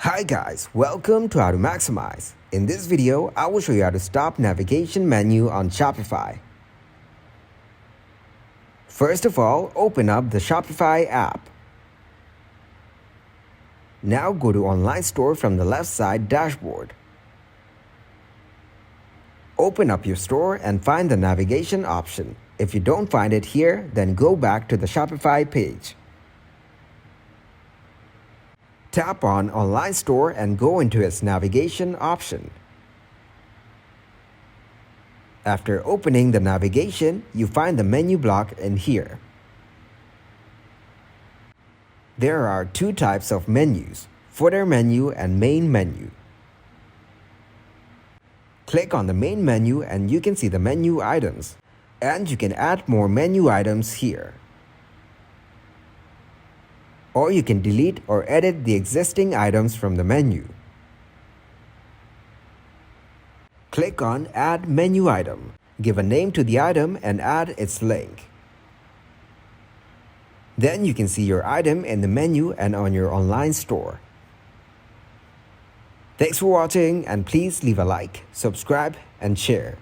Hi guys, welcome to How to Maximize. In this video, I will show you how to stop navigation menu on Shopify. First of all, open up the Shopify app. Now go to Online Store from the left side dashboard. Open up your store and find the navigation option. If you don't find it here, then go back to the Shopify page. Tap on Online Store and go into its navigation option. After opening the navigation, you find the menu block in here. There are two types of menus, footer menu and main menu. Click on the main menu and you can see the menu items. And you can add more menu items here. Or you can delete or edit the existing items from the menu. Click on Add Menu Item. Give a name to the item and add its link. Then you can see your item in the menu and on your online store. Thanks for watching, and please leave a like, subscribe, and share.